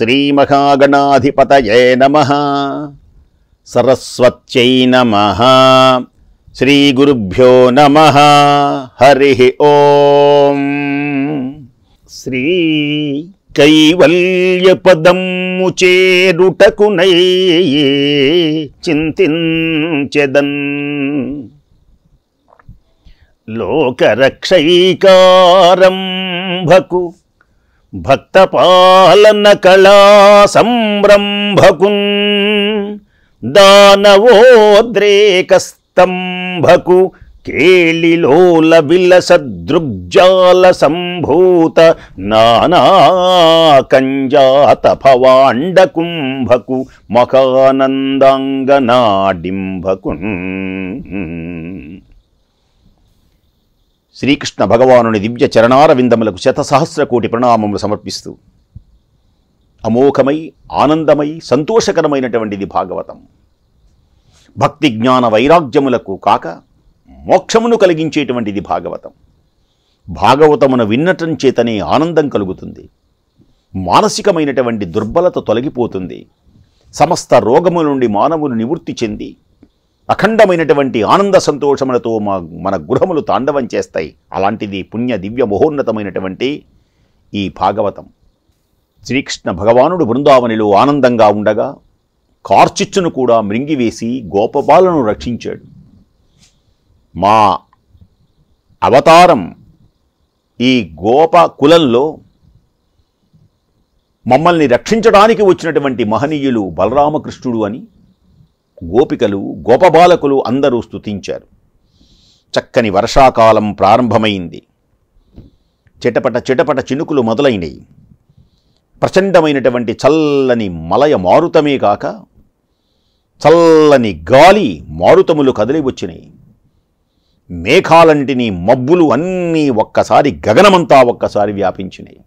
శ్రీమహాగణాధిపతయే నమః. సరస్వత్యై నమః. శ్రీగురుభ్యో నమః. హరి ఓం. శ్రీ కైవల్యపదము చేరుటకునై చింతించెదన్, లోకరక్షైకారంభకు భక్తపాలన కళా సంరంభకున్, దానవోద్రేకస్తంభకు కేళిలోల విలసదృగ్జాల సంభూత నానాకంజాత భవాండ కుంభకు మఖానందాంగనాడింభకున్. శ్రీకృష్ణ భగవానుని దివ్య చరణారవిందములకు శతసహస్ర కోటి ప్రణామములు సమర్పిస్తూ, అమోఘమై ఆనందమై సంతోషకరమైనటువంటిది భాగవతం. భక్తి జ్ఞాన వైరాగ్యములకు కాక మోక్షమును కలిగించేటువంటిది భాగవతం. భాగవతమును విన్నటం చేతనే ఆనందం కలుగుతుంది, మానసికమైనటువంటి దుర్బలత తొలగిపోతుంది, సమస్త రోగముల నుండి మానవులు నివృత్తి చెంది అఖండమైనటువంటి ఆనంద సంతోషములతో మన గృహములు తాండవం చేస్తాయి. అలాంటిది పుణ్య దివ్య మహోన్నతమైనటువంటి ఈ భాగవతం. శ్రీకృష్ణ భగవానుడు బృందావనిలో ఆనందంగా ఉండగా కార్చిచ్చును కూడా మృంగివేసి గోపబాలను రక్షించాడు. మా అవతారం ఈ గోప కులంలో మమ్మల్ని రక్షించడానికి వచ్చినటువంటి మహనీయులు బలరామకృష్ణుడు అని గోపికలు గోపబాలకులు అందరూ స్తుతించారు. చక్కని వర్షాకాలం ప్రారంభమైంది. చిటపట చిటపట చినుకులు మొదలైనవి. ప్రచండమైనటువంటి చల్లని మలయ మారుతమే కాక చల్లని గాలి మారుతములు కదిలి వచ్చినాయి. మేఘాలంటిని మబ్బులు అన్నీ ఒక్కసారి గగనమంతా ఒక్కసారి వ్యాపించినాయి.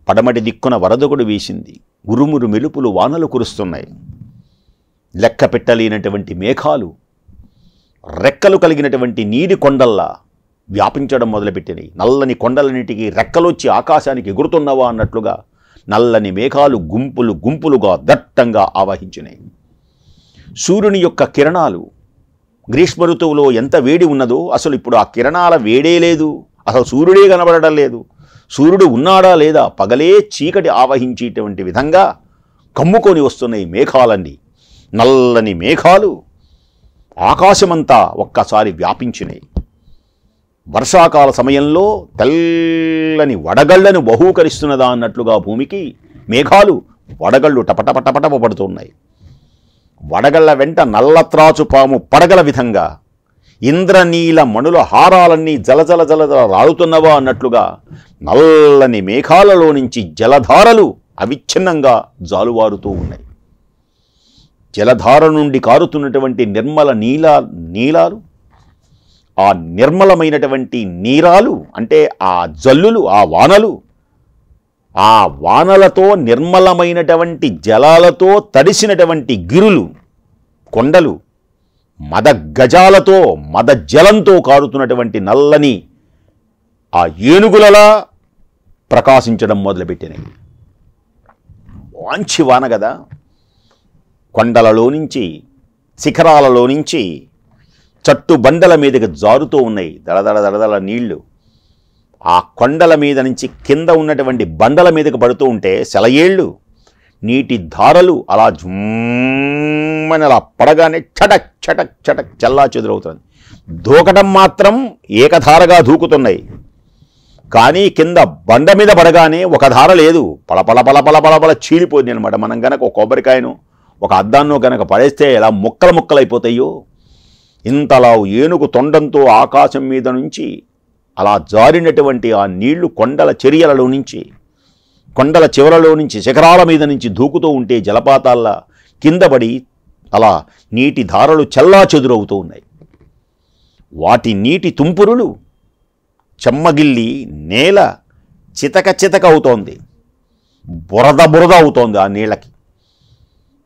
పడమటి దిక్కున వరదొకడు వీసింది. ఉరుమురు మెలుపులు వానలు కురుస్తున్నాయి. లెక్క పెట్టలేనటువంటి మేఘాలు రెక్కలు కలిగినటువంటి నీటి కొండల్లా వ్యాపించడం మొదలుపెట్టినాయి. నల్లని కొండలన్నిటికీ రెక్కలొచ్చి ఆకాశానికి ఎగురుతున్నవా అన్నట్లుగా నల్లని మేఘాలు గుంపులు గుంపులుగా దట్టంగా ఆవహించినాయి. సూర్యుని యొక్క కిరణాలు గ్రీష్మ ఋతువులో ఎంత వేడి ఉన్నదో అసలు ఇప్పుడు ఆ కిరణాల వేడే లేదు. అసలు సూర్యుడే కనబడడం లేదు. సూర్యుడు ఉన్నాడా లేదా పగలే చీకటి ఆవహించేటువంటి విధంగా కమ్ముకొని వస్తున్నాయి మేఘాలన్నీ. నల్లని మేఘాలు ఆకాశమంతా ఒక్కసారి వ్యాపించినాయి. వర్షాకాల సమయంలో తెల్లని వడగళ్లను బహూకరిస్తున్నదా అన్నట్లుగా భూమికి మేఘాలు వడగళ్ళు టపటపటపటప పడుతున్నాయి. వడగళ్ల వెంట నల్లత్రాచు పాము పడగల విధంగా ఇంద్రనీల మణుల హారాలన్నీ జలజల జలజల రాలుతున్నవా అన్నట్లుగా నల్లని మేఘాలలో నుంచి జలధారలు అవిచ్ఛిన్నంగా జాలువారుతూ ఉన్నాయి. జలధార నుండి కారుతున్నటువంటి నిర్మల నీలాలు, ఆ నిర్మలమైనటువంటి నీరాలు అంటే ఆ జల్లులు, ఆ వానలు, ఆ వానలతో నిర్మలమైనటువంటి జలాలతో తడిసినటువంటి గిరులు, కొండలు మద గజాలతో మద జలంతో కారుతున్నటువంటి నల్లని ఆ ఏనుగులలా ప్రకాశించడం మొదలుపెట్టినాయి. వాంచి వాన కదా. కొండలలో నుంచి శిఖరాలలో నుంచి చట్టు బండల మీదకి జారుతూ ఉన్నాయి దడదడ దడదల నీళ్లు. ఆ కొండల మీద నుంచి కింద ఉన్నటువంటి బండల మీదకి పడుతూ ఉంటే సెలయేళ్ళు నీటి ధారలు అలా జుమ్మని అలా పడగానే చటక్ చటక్ చటక్ చల్లా చెదురవుతుంది. దూకటం మాత్రం ఏకధారగా దూకుతున్నాయి. కానీ కింద బండ మీద పడగానే ఒక ధార లేదు, పలపల పలపల పలపల చీలిపోయింది అనమాట. మనం కనుక ఒక కొబ్బరికాయను ఒక అద్దాన్నో కనుక పడేస్తే ఎలా ముక్కలు ముక్కలైపోతాయో ఇంతలా ఏనుగు తొండంతో ఆకాశం మీద నుంచి అలా జారినటువంటి ఆ నీళ్లు కొండల చర్యలలో నుంచి, కొండల చివరలో నుంచి, శిఖరాల మీద నుంచి దూకుతూ ఉంటే జలపాతాల్లా కింద పడి అలా నీటి ధారలు చల్లా చెదురవుతూ ఉన్నాయి. వాటి నీటి తుంపురులు చెమ్మగిల్లి నేల చితక చితక అవుతోంది. బురద బురద అవుతోంది ఆ నీళ్ళకి.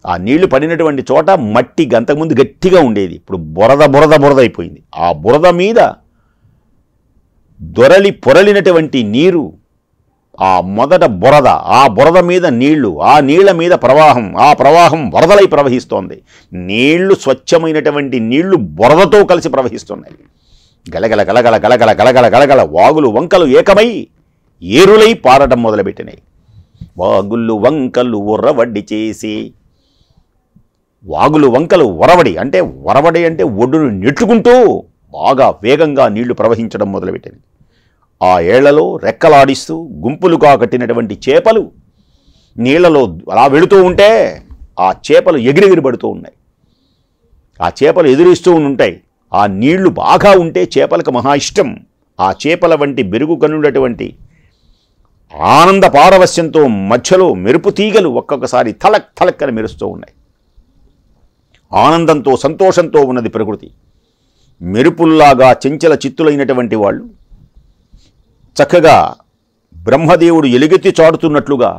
ఆ నీళ్లు పడినటువంటి చోట మట్టి అంతకుముందు గట్టిగా ఉండేది, ఇప్పుడు బురద బురద బురద అయిపోయింది. ఆ బురద మీద దొరలి పొరలినటువంటి నీరు ఆ మొదట బురద, ఆ బురద మీద నీళ్లు, ఆ నీళ్ల మీద ప్రవాహం, ఆ ప్రవాహం వరదలై ప్రవహిస్తోంది. నీళ్లు స్వచ్ఛమైనటువంటి నీళ్లు బురదతో కలిసి ప్రవహిస్తున్నాయి. గలగల గలగల గలగల గలగల గలగల వాగులు వంకలు ఏకమై ఏరులై పారటం మొదలుపెట్టినాయి. వాగులు వంకలు ఉర్రవడ్డి చేసి, వాగులు వంకలు వరవడి అంటే ఒడ్డును నెట్టుకుంటూ బాగా వేగంగా నీళ్లు ప్రవహించడం మొదలుపెట్టింది. ఆ ఏళ్లలో రెక్కలాడిస్తూ గుంపులుగా కట్టినటువంటి చేపలు నీళ్లలో అలా వెళుతూ ఉంటే ఆ చేపలు ఎగిరెగిరి పడుతూ ఉన్నాయి. ఆ చేపలు ఎదురిస్తూ ఉంటాయి. ఆ నీళ్లు బాగా ఉంటే చేపలకు మహా ఇష్టం. ఆ చేపల వంటి బెరుగు కనున్నటువంటి ఆనంద పారవస్యంతో మధ్యలో మెరుపు తీగలు ఒక్కొక్కసారి తలక్ తలక్కని మెరుస్తూ ఉన్నాయి. ఆనందంతో సంతోషంతో ఉన్నది ప్రకృతి. మెరుపుల్లాగా చెంచల చిత్తులైనటువంటి వాళ్ళు చక్కగా బ్రహ్మదేవుడు ఎలుగెత్తి చాడుతున్నట్లుగా,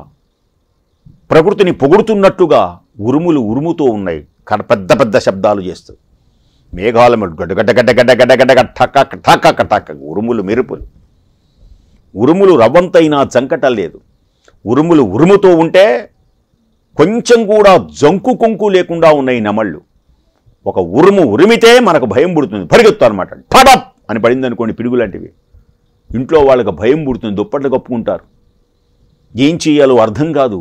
ప్రకృతిని పొగుడుతున్నట్లుగా ఉరుములు ఉరుముతూ ఉన్నాయి. పెద్ద పెద్ద శబ్దాలు చేస్తూ మేఘాల గడ్డ గడ్డ గడ్డ గడ్డ గడ్డ గడ్డ ఠక్క ఠక్క ఠక్క ఉరుములు మెరుపులు. ఉరుములు రవ్వంతైనా జంకటం లేదు. ఉరుములు ఉరుముతూ ఉంటే కొంచెం కూడా జంకు కొంకు లేకుండా ఉన్నాయి నెమళ్ళు. ఒక ఉరుము ఉరిమితే మనకు భయం పుడుతుంది, పరిగెత్తారు అనమాట. టడప్ అని పడింది అనుకోండి పిడుగు లాంటివి, ఇంట్లో వాళ్ళకి భయం పుడుతుంది, దుప్పట్లు కప్పుకుంటారు. ఏం చేయాలో అర్థం కాదు.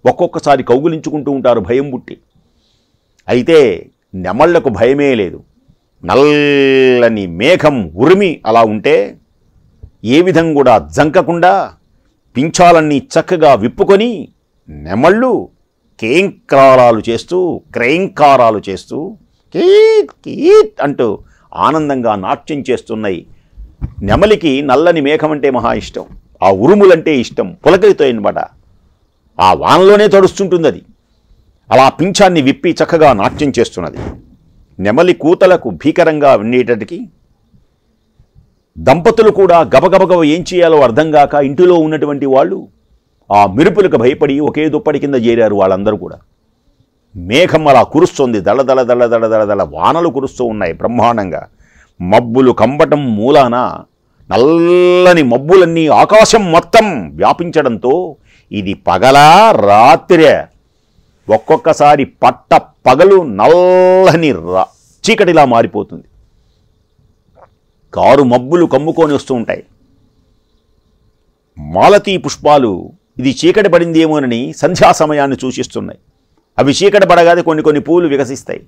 ఒక్కొక్కసారి కౌగులించుకుంటూ ఉంటారు భయం పుట్టి. అయితే నెమళ్లకు భయమే లేదు. నల్లని మేఘం ఉరిమి అలా ఉంటే ఏ విధం కూడా జంకకుండా పింఛాలన్నీ చక్కగా విప్పుకొని నెమళ్ళు కేంకారాలు చేస్తూ క్రైంకారాలు చేస్తూ కీట్ కీట్ అంటూ ఆనందంగా నాట్యం చేస్తున్నాయి. నెమలికి నల్లని మేఘం అంటే మహా ఇష్టం, ఆ ఉరుములంటే ఇష్టం, పులకరితో అనమాట. ఆ వానలోనే తడుస్తుంటుంది అది. అలా పింఛాన్ని విప్పి చక్కగా నాట్యం చేస్తున్నది. నెమలి కూతలకు భీకరంగా వినేటటికి దంపతులు కూడా గబగబగబ ఏం చేయాలో అర్థం కాక ఇంటిలో ఉన్నటువంటి వాళ్ళు ఆ మెరుపులకు భయపడి ఒకే దుప్పటి కింద చేరారు వాళ్ళందరూ కూడా. మేఘం అలా కురుస్తోంది, దళదళ దళ దళ దళ దళ వానలు కురుస్తూ ఉన్నాయి బ్రహ్మాండంగా. మబ్బులు కంబటం మూలాన నల్లని మబ్బులన్నీ ఆకాశం మొత్తం వ్యాపించడంతో ఇది పగలా రాత్రే, ఒక్కొక్కసారి పట్ట పగలు నల్లని చీకటిలా మారిపోతుంది. కారు మబ్బులు కమ్ముకొని వస్తూ ఉంటాయి. మాలతీ పుష్పాలు ఇది చీకటి పడిందేమోనని సంధ్యా సమయాన్ని సూచిస్తున్నాయి. అవి చీకటి పడగానే కొన్ని పూలు వికసిస్తాయి.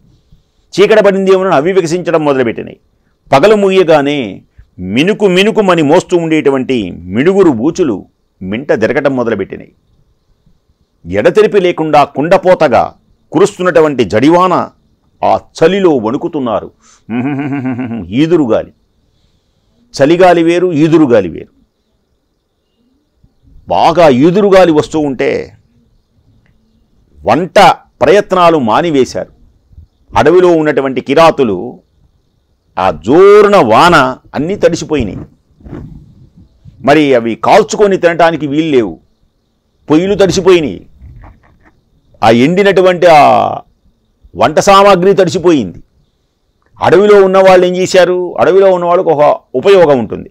చీకటి పడిందేమోనని అవి వికసించడం మొదలుపెట్టినాయి. పగలు ముయ్యగానే మినుకు మినుకుమని మోస్తూ ఉండేటువంటి మిడుగురు బూచులు మింట దెరకటం మొదలుపెట్టినాయి. ఎడతెరిపి లేకుండా కుండపోతగా కురుస్తున్నటువంటి జడివాన ఆ చలిలో వణుకుతున్నారు. ఈదురుగాలి, చలిగాలి వేరు, ఈదురుగాలి వేరు. బాగా ఈదురుగాలి వస్తూ ఉంటే వంట ప్రయత్నాలు మానివేశారు. అడవిలో ఉన్నటువంటి కిరాతులు ఆ జోరున వాన అన్నీ తడిసిపోయినాయి. మరి అవి కాల్చుకొని తినటానికి వీలు లేవు, పొయ్యిలు తడిసిపోయినాయి. ఆ ఎండినటువంటి ఆ వంట సామాగ్రి తడిసిపోయింది. అడవిలో ఉన్నవాళ్ళు ఏం చేశారు, అడవిలో ఉన్న వాళ్ళకు ఒక ఉపయోగం ఉంటుంది,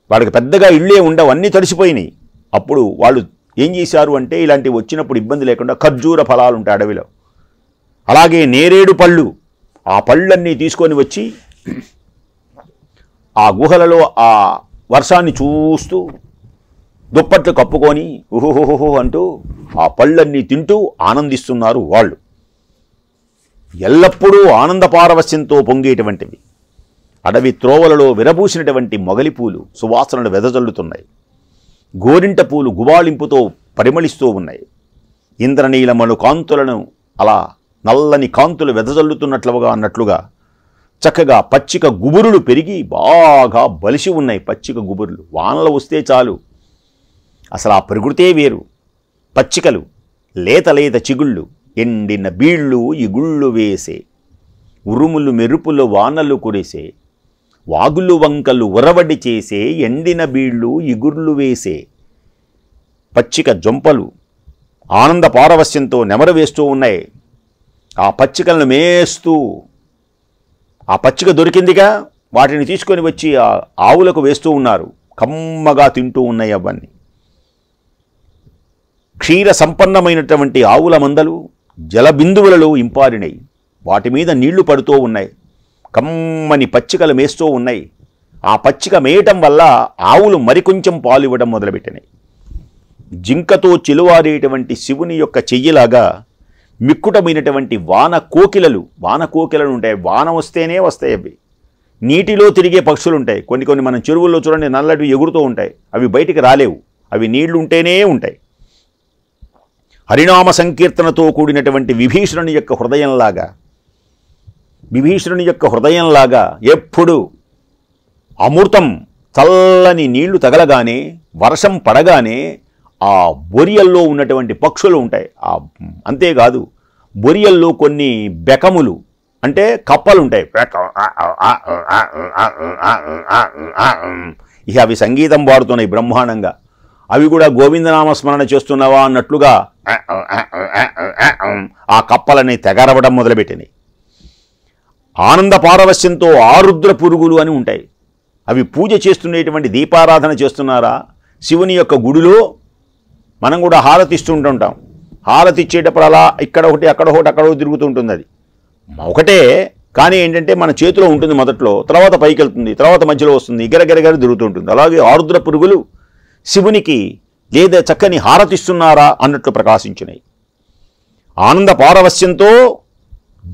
వాళ్ళకి పెద్దగా ఇళ్ళే ఉండవు, అన్నీ తడిసిపోయినాయి. అప్పుడు వాళ్ళు ఏం చేశారు అంటే ఇలాంటివి వచ్చినప్పుడు ఇబ్బంది లేకుండా ఖర్జూర ఫలాలు ఉంటాయి అడవిలో, అలాగే నేరేడు పళ్ళు, ఆ పళ్ళన్నీ తీసుకొని వచ్చి ఆ గుహలలో ఆ వర్షాన్ని చూస్తూ దుప్పట్లు కప్పుకొని ఉహుహుహు అంటూ ఆ పళ్ళన్నీ తింటూ ఆనందిస్తున్నారు వాళ్ళు. ఎల్లప్పుడూ ఆనంద పారవస్యంతో పొంగేటువంటివి. అడవి త్రోవలలో విరబూసినటువంటి మొగలిపూలు సువాసనలు వెదజల్లుతున్నాయి. గోరింట పూలు గుబాళింపుతో పరిమళిస్తూ ఉన్నాయి. ఇంద్రనీలమను కాంతులను అలా నల్లని కాంతులు వెదజల్లుతున్నట్లుగా అన్నట్లుగా చక్కగా పచ్చిక గుబురులు పెరిగి బాగా బలిసి ఉన్నాయి. పచ్చిక గుబురులు వానలు వస్తే చాలు, అసలు ఆ ప్రకృతే వేరు. పచ్చికలు, లేత లేత చిగుళ్ళు, ఎండిన బీళ్ళు ఇగుళ్ళు వేసే, ఉరుములు మెరుపులు వానలు కురిసే, వాగులు వంకలు ఉరవడి చేసే, ఎండిన బీళ్ళు ఇగుర్లు వేసే. పచ్చిక జొంపలు ఆనంద పారవస్యంతో నెమరు వేస్తూ ఉన్నాయి. ఆ పచ్చికలను మేస్తూ, ఆ పచ్చిక దొరికిందిగా వాటిని తీసుకొని వచ్చి ఆ ఆవులకు వేస్తూ ఉన్నారు. కమ్మగా తింటూ ఉన్నాయి అవన్నీ. క్షీర సంపన్నమైనటువంటి ఆవుల మందలు జలబిందువులలో ఇంపారినాయి. వాటి మీద నీళ్లు పడుతూ ఉన్నాయి. కమ్మని పచ్చికలు మేస్తూ ఉన్నాయి. ఆ పచ్చిక మేయటం వల్ల ఆవులు మరికొంచెం పాలు ఇవ్వడం మొదలుపెట్టినాయి. జింకతో చిలువారేటువంటి శివుని యొక్క చెయ్యిలాగా మిక్కుటమైనటువంటి వాన కోకిలలు ఉంటాయి. వాన వస్తేనే వస్తాయి. అవి నీటిలో తిరిగే పక్షులు ఉంటాయి. కొన్ని మనం చెరువుల్లో చూడండి, నల్లటివి ఎగురుతూ ఉంటాయి. అవి బయటికి రాలేవు. అవి నీళ్లు ఉంటేనే ఉంటాయి. హరినామ సంకీర్తనతో కూడినటువంటి విభీషణుని యొక్క హృదయంలాగా ఎప్పుడు అమృతం చల్లని నీళ్లు తగలగానే, వర్షం పడగానే ఆ బొరియల్లో ఉన్నటువంటి పక్షులు ఉంటాయి. అంతేకాదు, బొరియల్లో కొన్ని బెకములు అంటే కప్పలు ఉంటాయి. ఇక అవి సంగీతం పాడుతున్నాయి బ్రహ్మాండంగా. అవి కూడా గోవిందనామస్మరణ చేస్తున్నావా అన్నట్లుగా ఆ కప్పలని తెగరవడం మొదలుపెట్టినాయి. ఆనంద పారవశ్యంతో ఆరుద్ర పురుగులు అని ఉంటాయి. అవి పూజ చేస్తున్నటువంటి దీపారాధన చేస్తున్నారా? శివుని యొక్క గుడిలో మనం కూడా హారతి ఇస్తుంటుంటాం. హారతి ఇచ్చేటప్పుడు అలా ఇక్కడ ఒకటి అక్కడ ఒకటి అక్కడ తిరుగుతూ ఉంటుంది. అది ఒకటే, కానీ ఏంటంటే మన చేతిలో ఉంటుంది మొదట్లో, తర్వాత పైకి వెళ్తుంది, తర్వాత మధ్యలో వస్తుంది, గిరగిరగిర తిరుగుతూ ఉంటుంది. అలాగే ఆరుద్ర పురుగులు శివునికి లేదా చక్కని హారతిస్తున్నారా అన్నట్లు ప్రకాశించినాయి. ఆనంద పారవశ్యంతో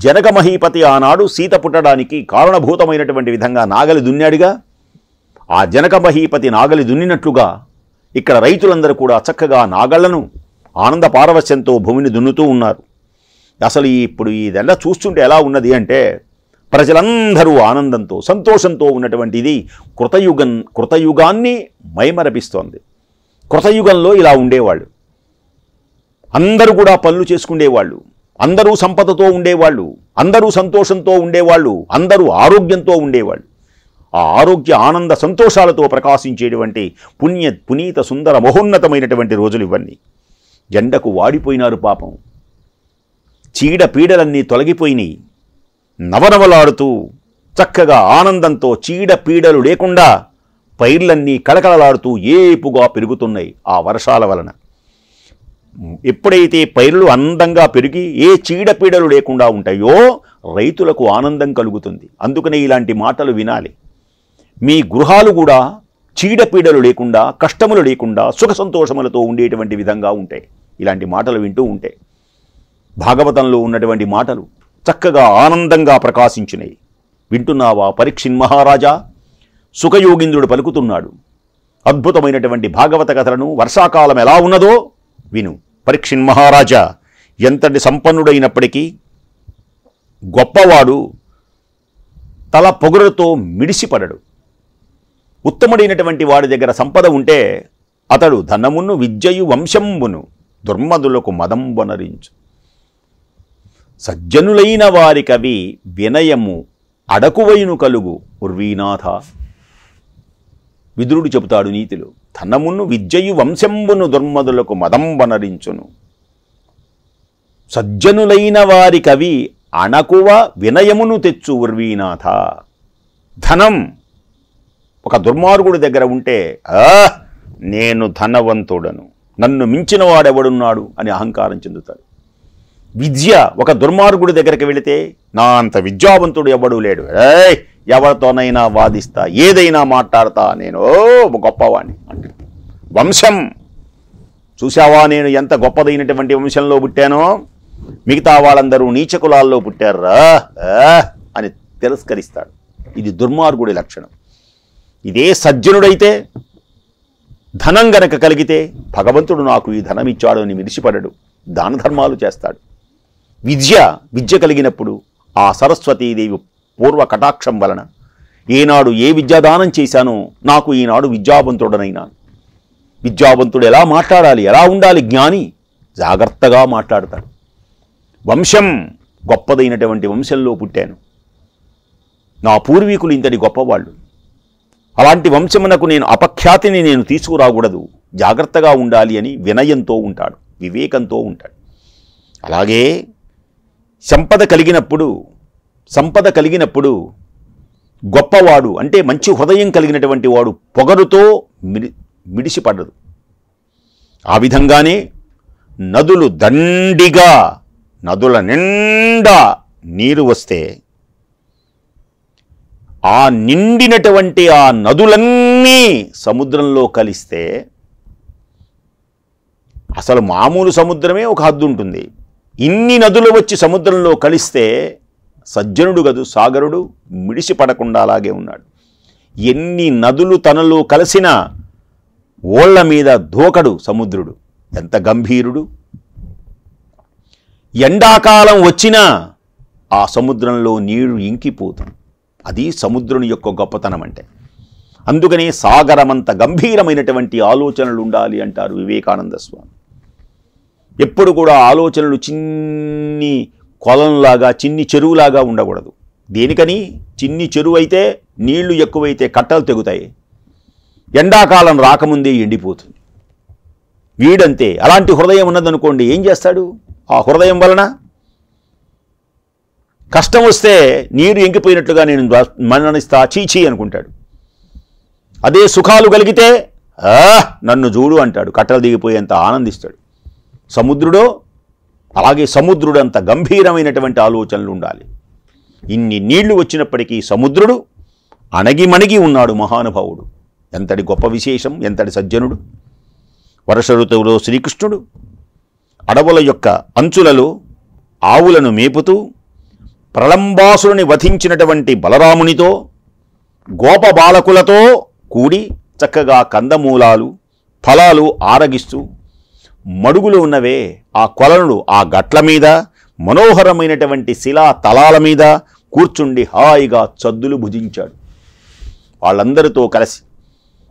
జనక మహీపతి ఆనాడు సీత పుట్టడానికి కారణభూతమైనటువంటి విధంగా నాగలి దున్నాడుగా. ఆ జనక మహీపతి నాగలి దున్నినట్లుగా ఇక్కడ రైతులందరూ కూడా చక్కగా నాగళ్లను ఆనంద పారవశ్యంతో భూమిని దున్నుతూ ఉన్నారు. అసలు ఇప్పుడు ఇదెల్లా చూస్తుంటే ఎలా ఉన్నది అంటే, ప్రజలందరూ ఆనందంతో సంతోషంతో ఉన్నటువంటిది కృతయుగాన్ని మైమరపిస్తోంది. కృతయుగంలో ఇలా ఉండేవాళ్ళు, అందరూ కూడా పనులు చేసుకునేవాళ్ళు, అందరూ సంపదతో ఉండేవాళ్ళు, అందరూ సంతోషంతో ఉండేవాళ్ళు, అందరూ ఆరోగ్యంతో ఉండేవాళ్ళు. ఆ ఆరోగ్య ఆనంద సంతోషాలతో ప్రకాశించేటువంటి పునీత సుందర మహోన్నతమైనటువంటి రోజులు ఇవన్నీ. ఎండకు వాడిపోయినారు పాపం. చీడ పీడలన్నీ తొలగిపోయినాయి. నవనవలాడుతూ చక్కగా ఆనందంతో చీడ పీడలు లేకుండా పైర్లన్నీ కళకళలాడుతూ ఏపుగా పెరుగుతున్నాయి ఆ వర్షాల వలన. ఎప్పుడైతే పైర్లు అందంగా పెరిగి ఏ చీడపీడలు లేకుండా ఉంటాయో రైతులకు ఆనందం కలుగుతుంది. అందుకనే ఇలాంటి మాటలు వినాలి. మీ గృహాలు కూడా చీడపీడలు లేకుండా, కష్టములు లేకుండా, సుఖ సంతోషములతో ఉండేటువంటి విధంగా ఉంటాయి ఇలాంటి మాటలు వింటూ ఉంటే. భాగవతంలో ఉన్నటువంటి మాటలు చక్కగా ఆనందంగా ప్రకాశించినాయి. వింటున్నావా పరీక్షిన్ మహారాజా? సుఖయోగీంద్రుడు పలుకుతున్నాడు అద్భుతమైనటువంటి భాగవత కథలను. వర్షాకాలం ఎలా ఉన్నదో విను. పరీక్షిన్ మహారాజా ఎంతటి సంపన్నుడైనప్పటికీ గొప్పవాడు తల పొగరుతో మిడిసిపడడు. ఉత్తముడైనటువంటి వాడి దగ్గర సంపద ఉంటే అతడు ధనమును విద్యయు వంశంబును దుర్మదులకు మదంబొనరించు. సజ్జనులైన వారికవి వినయము అడకువైను కలుగు ఉర్వీనాథ. విదురుడు చెబుతాడు నీతిలో, ధనమును విద్యయు వంశంబును దుర్మదులకు మదంబొనరించును. సజ్జనులైన వారికవి అణకువ వినయమును తెచ్చు ఉర్వీనాథ. ధనం ఒక దుర్మార్గుడి దగ్గర ఉంటే నేను ధనవంతుడను, నన్ను మించిన వాడెవడున్నాడు అని అహంకారం చెందుతాడు. విద్య ఒక దుర్మార్గుడి దగ్గరికి వెళితే నా అంత విద్యావంతుడు ఎవడూ లేడు, ఎవరితోనైనా వాదిస్తా, ఏదైనా మాట్లాడతా, నేను గొప్పవాణ్ణి అంటే. వంశం చూసావా, నేను ఎంత గొప్పదైనటువంటి వంశంలో పుట్టానో, మిగతా వాళ్ళందరూ నీచ కులాల్లో పుట్టారా అని తిరస్కరిస్తాడు. ఇది దుర్మార్గుడి లక్షణం. ఇదే సజ్జనుడైతే ధనం గనక కలిగితే భగవంతుడు నాకు ఈ ధనం ఇచ్చాడు అని విడిచిపడడు, దాన ధర్మాలు చేస్తాడు. విద్య కలిగినప్పుడు ఆ సరస్వతీదేవి పూర్వ కటాక్షం వలన ఏనాడు ఏ విద్యాదానం చేశానో నాకు ఈనాడు విద్యావంతుడనైనాను. విద్యావంతుడు ఎలా మాట్లాడాలి, ఎలా ఉండాలి, జ్ఞాని జాగ్రత్తగా మాట్లాడతాడు. వంశం గొప్పదైనటువంటి వంశంలో పుట్టాను, నా పూర్వీకులు ఇంతటి గొప్పవాళ్ళు, అలాంటి వంశమునకు నేను అపఖ్యాతిని నేను తీసుకురాకూడదు, జాగ్రత్తగా ఉండాలి అని వినయంతో ఉంటాడు, వివేకంతో ఉంటాడు. అలాగే సంపద కలిగినప్పుడు గొప్పవాడు అంటే మంచి హృదయం కలిగినటువంటి వాడు పొగరుతో మిడిసిపడ్డదు. ఆ విధంగానే నదులు దండిగా, నదుల నిండా నీరు వస్తే ఆ నిండినటువంటి ఆ నదులన్నీ సముద్రంలో కలిస్తే అసలు మామూలు సముద్రమే ఒక హద్దు ఉంటుంది. ఇన్ని నదులు వచ్చి సముద్రంలో కలిస్తే సజ్జనుడు గదు సాగరుడు మిడిసి పడకుండా అలాగే ఉన్నాడు. ఎన్ని నదులు తనలో కలిసిన ఓళ్ల మీద దూకడు సముద్రుడు. ఎంత గంభీరుడు. ఎండాకాలం వచ్చినా ఆ సముద్రంలో నీరు ఇంకిపోతుంది. అది సముద్రుని యొక్క గొప్పతనం అంటే. అందుకనే సాగరమంత గంభీరమైనటువంటి ఆలోచనలు ఉండాలి అంటారు వివేకానంద స్వామి. ఎప్పుడు కూడా ఆలోచనలు చిన్ని కొలంలాగా, చిన్ని చెరువులాగా ఉండకూడదు. దేనికని? చిన్ని చెరువు అయితే నీళ్లు ఎక్కువైతే కట్టలు తెగుతాయి, ఎండాకాలం రాకముందే ఎండిపోతుంది. వీడంతే. అలాంటి హృదయం ఉన్నదనుకోండి, ఏం చేస్తాడు? ఆ హృదయం వలన కష్టం వస్తే నీరు ఎంకిపోయినట్లుగా నేను మరణిస్తా, చీచీ అనుకుంటాడు. అదే సుఖాలు కలిగితే నన్ను చూడు అంటాడు, కట్టలు దిగిపోయేంత ఆనందిస్తాడు. సముద్రుడో అలాగే సముద్రుడు అంత గంభీరమైనటువంటి ఆలోచనలు ఉండాలి. ఇన్ని నీళ్లు వచ్చినప్పటికీ సముద్రుడు అణగిమణిగి ఉన్నాడు మహానుభావుడు. ఎంతటి గొప్ప విశేషం, ఎంతటి సజ్జనుడు. వర్ష ఋతువులో శ్రీకృష్ణుడు అడవుల యొక్క అంచులలో ఆవులను మేపుతూ ప్రళంబాసురుని వధించినటువంటి బలరామునితో గోప బాలకులతో కూడి చక్కగా కందమూలాలు ఫలాలు ఆరగిస్తూ మడుగులు ఉన్నవే ఆ కొలనులు ఆ గట్ల మీద మనోహరమైనటువంటి శిలా తలాల మీద కూర్చుండి హాయిగా చద్దులు భుజించాడు. వాళ్ళందరితో కలిసి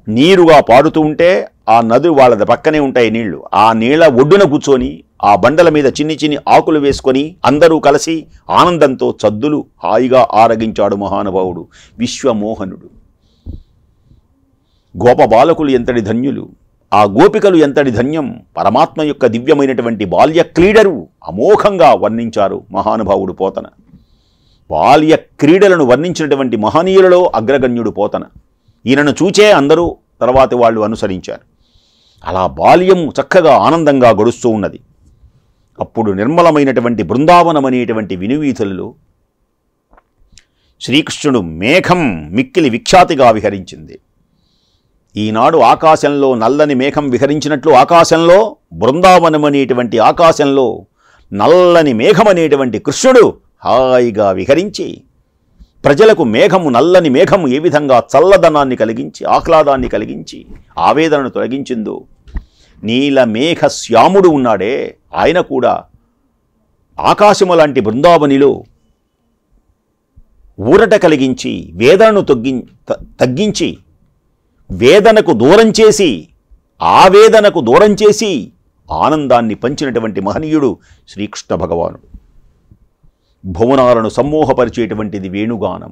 నీరుగా పాడుతూ ఉంటే ఆ నది వాళ్ళ పక్కనే ఉంటాయి నీళ్లు. ఆ నీళ్ల ఒడ్డున కూర్చొని ఆ బండల మీద చిన్ని చిన్ని ఆకులు వేసుకొని అందరూ కలిసి ఆనందంతో చద్దులు హాయిగా ఆరగించాడు మహానుభావుడు విశ్వమోహనుడు. గోప బాలకులు ఎంతటి ధన్యులు, ఆ గోపికలు ఎంతటి ధన్యం. పరమాత్మ యొక్క దివ్యమైనటువంటి బాల్య క్రీడలు అమోఘంగా వర్ణించారు మహానుభావుడు పోతన. బాల్య క్రీడలను వర్ణించినటువంటి మహనీయులలో అగ్రగణ్యుడు పోతన. ఈయనను చూచే అందరూ తర్వాతి వాళ్ళు అనుసరించారు. అలా బాల్యం చక్కగా ఆనందంగా గడుస్తూ ఉన్నది. అప్పుడు నిర్మలమైనటువంటి బృందావనం అనేటువంటి వినువీధులలో శ్రీకృష్ణుడు మేఘం మిక్కిలి విఖ్యాతిగా విహరించింది. ఈనాడు ఆకాశంలో నల్లని మేఘం విహరించినట్లు ఆకాశంలో బృందావనం అనేటువంటి ఆకాశంలో నల్లని మేఘం అనేటువంటి కృష్ణుడు హాయిగా విహరించి ప్రజలకు మేఘము, నల్లని మేఘము ఏ విధంగా చల్లదనాన్ని కలిగించి ఆహ్లాదాన్ని కలిగించి ఆవేదనను తొలగించిందో, నీల మేఘ శ్యాముడు ఉన్నాడే ఆయన కూడా ఆకాశము లాంటి బృందావనిలో ఊరట కలిగించి వేదనను తగ్గించి వేదనకు దూరం చేసి ఆవేదనకు దూరం చేసి ఆనందాన్ని పంచినటువంటి మహనీయుడు శ్రీకృష్ణ భగవానుడు. భువనాలను సమ్మోహపరిచేటువంటిది వేణుగానం.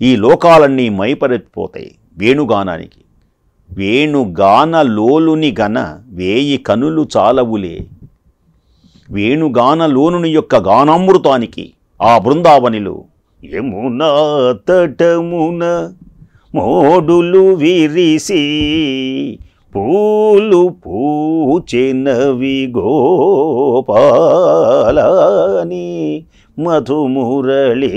ఈ లోకాలన్నీ మైపరిపోతాయి వేణుగానానికి. వేణుగాన లోలుని గన వేయి కనులు చాలవులే. వేణుగాన లోనుని యొక్క గానామృతానికి ఆ బృందావనిలో యమునా తటమున మోడులు విరిసి పూలు పూచెనవి గోపాలని మధుమురళీగానలీలా.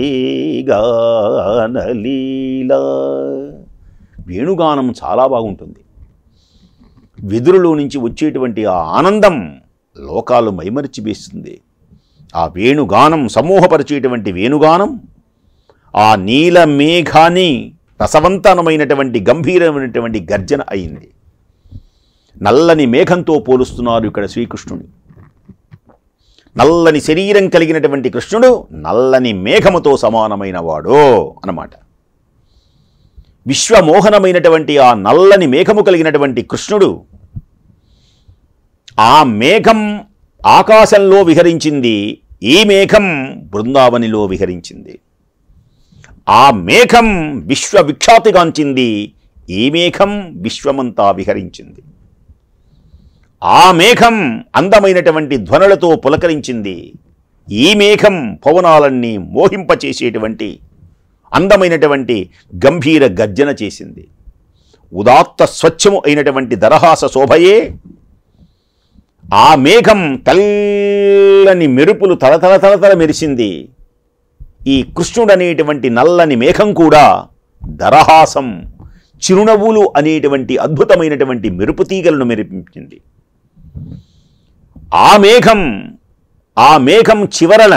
వేణుగానం చాలా బాగుంటుంది. వెదురులో నుంచి వచ్చేటువంటి ఆ ఆనందం లోకాలు మైమరిచివేస్తుంది. ఆ వేణుగానం సమూహపరిచేటువంటి వేణుగానం ఆ నీల మేఘాన్ని రసవంతనమైనటువంటి గంభీరమైనటువంటి గర్జన అయింది. నల్లని మేఘంతో పోలుస్తున్నారు ఇక్కడ శ్రీకృష్ణుని. నల్లని శరీరం కలిగినటువంటి కృష్ణుడు నల్లని మేఘముతో సమానమైన వాడు అన్నమాట. విశ్వమోహనమైనటువంటి ఆ నల్లని మేఘము కలిగినటువంటి కృష్ణుడు, ఆ మేఘం ఆకాశంలో విహరించింది, ఈ మేఘం బృందావనిలో విహరించింది. ఆ మేఘం విశ్వవిఖ్యాతిగాంచింది, ఈ మేఘం విశ్వమంతా విహరించింది. ఆ మేఘం అందమైనటువంటి ధ్వనులతో పులకరించింది, ఈ మేఘం పవనాలన్నీ మోహింపచేసేటువంటి అందమైనటువంటి గంభీర గర్జన చేసింది. ఉదాత్త స్వచ్ఛము అయినటువంటి దరహాస శోభయే ఆ మేఘం తెల్లని మెరుపులు తలతల తలతల మెరిసింది. ఈ కృష్ణుడు అనేటువంటి నల్లని మేఘం కూడా దరహాసం, చిరునవ్వులు అనేటువంటి అద్భుతమైనటువంటి మెరుపు తీగలను మెరిపించింది. ఆ మేఘం చివరన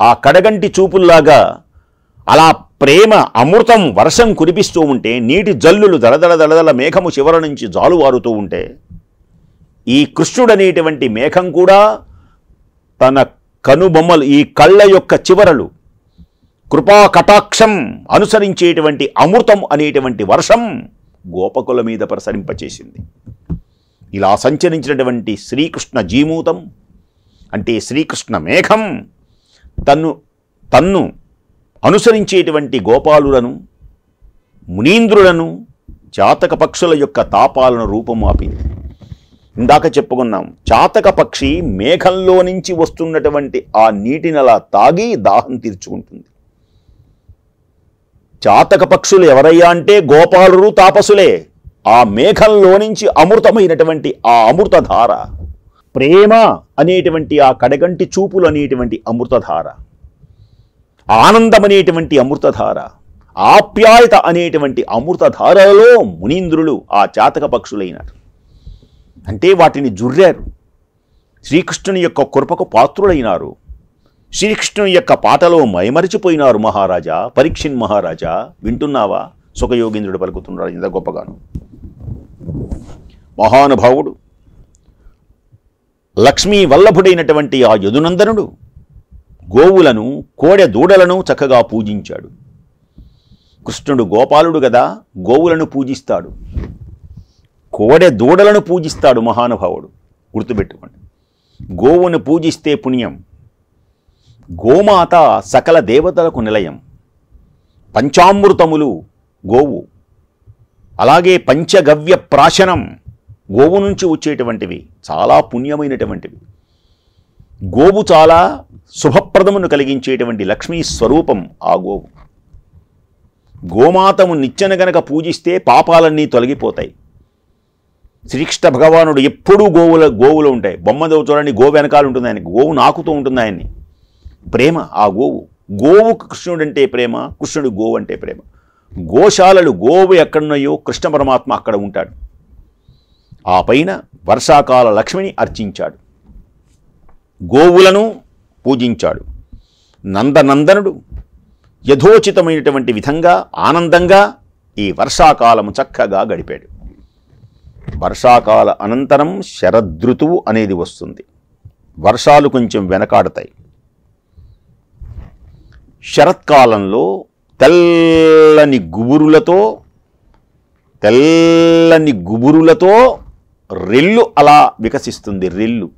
ఆ కడగంటి చూపుల్లాగా అలా ప్రేమ అమృతం వర్షం కురిపిస్తూ ఉంటే, నీటి జల్లులు దళదళ దళదళ మేఘము చివర నుంచి జాలువారుతూ ఉంటే, ఈ కృష్ణుడు అనేటువంటి మేఘం కూడా తన కనుబొమ్మలు, ఈ కళ్ళ యొక్క చివరలు కృపా కటాక్షం అనుసరించేటువంటి అమృతం అనేటువంటి వర్షం గోపకుల మీద ప్రసరింపచేసింది. ఇలా సంచరించినటువంటి శ్రీకృష్ణ జీమూతం అంటే శ్రీకృష్ణ మేఘం తన్ను అనుసరించేటువంటి గోపాలులను, మునీంద్రులను, చాతక పక్షుల యొక్క తాపాలను రూపమాపింది. ఇందాక చెప్పుకున్నాం, చాతక పక్షి మేఘంలో నుంచి వస్తున్నటువంటి ఆ నీటిని అలా తాగి దాహం తీర్చుకుంటుంది. చాతక పక్షులు ఎవరయ్యా అంటే గోపాలురు, తాపసులే. ఆ మేఘంలో నుంచి అమృతమైనటువంటి ఆ అమృతధార, ప్రేమ అనేటువంటి ఆ కడగంటి చూపులు అనేటువంటి అమృతధార, ఆనందం అనేటువంటి అమృతధార, ఆప్యాయత అనేటువంటి అమృతధారలో మునీంద్రులు ఆ చాతక పక్షులైనారు. అంటే వాటిని జుర్రారు, శ్రీకృష్ణుని యొక్క కృపకు పాత్రులైనారు, శ్రీకృష్ణుని యొక్క పాటలో మైమరిచిపోయినారు. మహారాజా, పరీక్షిన్ మహారాజా వింటున్నావా? సుఖయోగీంద్రుడు పలుకుతున్నాడు ఇంత గొప్పగాను. మహానుభావుడు లక్ష్మీ వల్లభుడైనటువంటి ఆ యదునందనుడు గోవులను, కోడె దూడలను చక్కగా పూజించాడు. కృష్ణుడు గోపాలుడు కదా, గోవులను పూజిస్తాడు, కోడె దూడలను పూజిస్తాడు. మహానుభావుడు గుర్తుపెట్టుకోండి, గోవును పూజిస్తే పుణ్యం. గోమాత సకల దేవతలకు నిలయం. పంచామృతములు గోవు, అలాగే పంచగవ్య ప్రాశనం గోవు నుంచి వచ్చేటువంటివి చాలా పుణ్యమైనటువంటివి. గోవు చాలా శుభప్రదమును కలిగించేటువంటి లక్ష్మీ స్వరూపం ఆ గోవు. గోమాతము నిత్యన గనక పూజిస్తే పాపాలన్నీ తొలగిపోతాయి. శ్రీకృష్ణ భగవానుడు ఎప్పుడూ గోవులు ఉంటాయి. బొమ్మదో చూడండి, గోవు వెనకాల ఉంటుంది ఆయనకి, గోవు నాకుతూ ఉంటుంది ఆయన్ని. ప్రేమ ఆ గోవుకు కృష్ణుడు అంటే ప్రేమ, కృష్ణుడు గోవు అంటే ప్రేమ. గోశాలలు, గోవు ఎక్కడున్నాయో కృష్ణ పరమాత్మ అక్కడ ఉంటాడు. ఆ పైన వర్షాకాల లక్ష్మిని అర్చించాడు, గోవులను పూజించాడు. నందనందనుడు యథోచితమైనటువంటి విధంగా ఆనందంగా ఈ వర్షాకాలము చక్కగా గడిపాడు. వర్షాకాల అనంతరం శరదృతువు అనేది వస్తుంది. వర్షాలు కొంచెం వెనకాడతాయి. శరత్కాలంలో తెల్లని గుబురులతో రెల్లు అలా వికసిస్తుంది. రెల్లు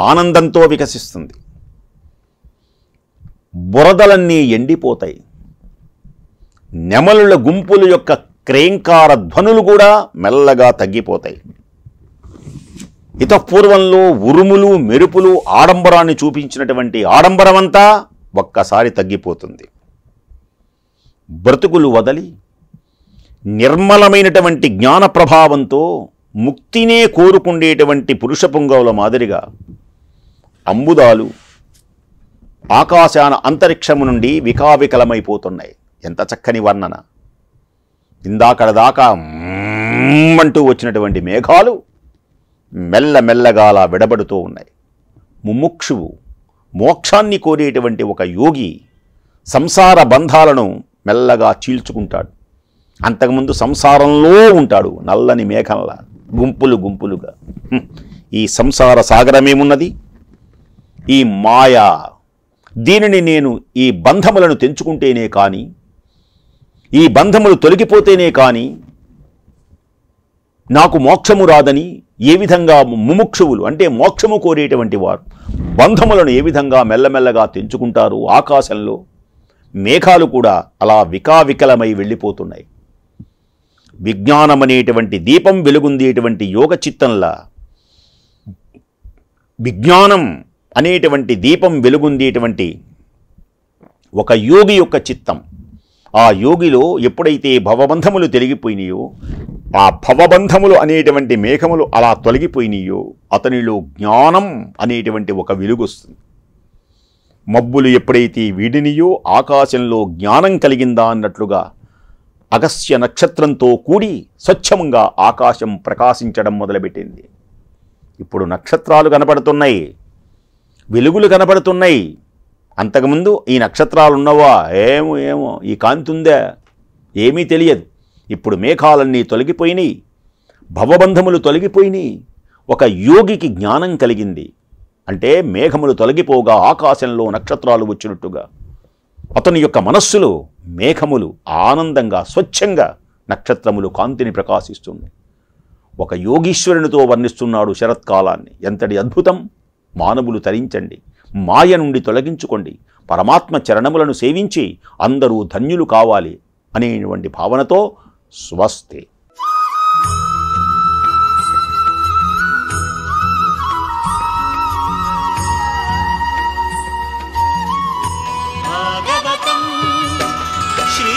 ఆనందంతో వికసిస్తుంది. బురదలన్నీ ఎండిపోతాయి. నెమలుల గుంపుల యొక్క క్రేంకార ధ్వనులు కూడా మెల్లగా తగ్గిపోతాయి. ఇతపూర్వంలో ఉరుములు, మెరుపులు, ఆడంబరాన్ని చూపించినటువంటి ఆడంబరమంతా ఒక్కసారి తగ్గిపోతుంది. బ్రతుకులు వదలి నిర్మలమైనటువంటి జ్ఞాన ప్రభావంతో ముక్తినే కోరుకుండేటువంటి పురుష పుంగవుల మాదిరిగా అంబుదాలు ఆకాశాన అంతరిక్షము నుండి వికావికలమైపోతున్నాయి. ఎంత చక్కని వర్ణన! ఇందాకడ దాకా అంటూ వచ్చినటువంటి మేఘాలు మెల్లమెల్లగా అలా విడబడుతూ ఉన్నాయి. ముముక్షువు, మోక్షాన్ని కోరేటువంటి ఒక యోగి సంసార బంధాలను మెల్లగా చీల్చుకుంటాడు. అంతకుముందు సంసారంలో ఉంటాడు, నల్లని మేఘంలా గుంపులు గుంపులుగా. ఈ సంసార సాగరమేమున్నది? ఈ మాయా. దీనిని నేను ఈ బంధములను తెంచుకుంటేనే కానీ, ఈ బంధములు తొలగిపోతేనే కానీ నాకు మోక్షము రాదని ఏ విధంగా ముముక్షువులు అంటే మోక్షము కోరేటువంటి వారు బంధములను ఏ విధంగా మెల్లమెల్లగా తెంచుకుంటారు. ఆకాశంలో మేఘాలు కూడా అలా వికావికలమై వెళ్ళిపోతున్నాయి. విజ్ఞానమనేటువంటి దీపం వెలుగుందేటువంటి యోగ చిత్తంలా విజ్ఞానం అనేటువంటి దీపం వెలుగుందేటువంటి ఒక యోగి యొక్క చిత్తం. ఆ యోగిలో ఎప్పుడైతే భవబంధములు తొలగిపోయినాయో ఆ భవబంధములు అనేటువంటి మేఘములు అలా తొలగిపోయినాయో అతనిలో జ్ఞానం అనేటువంటి ఒక వెలుగొస్తుంది. మబ్బులు ఎప్పుడైతే వీడినియో ఆకాశంలో జ్ఞానం కలిగిందా అన్నట్లుగా అగస్త్య నక్షత్రంతో కూడి స్వచ్ఛంగా ఆకాశం ప్రకాశించడం మొదలుపెట్టింది. ఇప్పుడు నక్షత్రాలు కనపడుతున్నాయి, వెలుగులు కనపడుతున్నాయి. అంతకుముందు ఈ నక్షత్రాలు ఉన్నవా? ఏమో ఏమో ఈ కాంతి ఉందా? ఏమీ తెలియదు. ఇప్పుడు మేఘాలన్నీ తొలగిపోయినాయి, భవబంధములు తొలగిపోయినాయి. ఒక యోగికి జ్ఞానం కలిగింది అంటే మేఘములు తొలగిపోగా ఆకాశంలో నక్షత్రాలు వచ్చినట్టుగా అతని యొక్క మనస్సులో మేఘములు ఆనందంగా స్వచ్ఛంగా నక్షత్రములు కాంతిని ప్రకాశిస్తుంది. ఒక యోగీశ్వరునితో వర్ణిస్తున్నాడు శరత్కాలాన్ని. ఎంతటి అద్భుతం! మానవులు తరించండి, మాయ నుండి తొలగించుకోండి, పరమాత్మ చరణములను సేవించి అందరూ ధన్యులు కావాలి అనేటువంటి భావనతో స్వస్తి. శ్రీ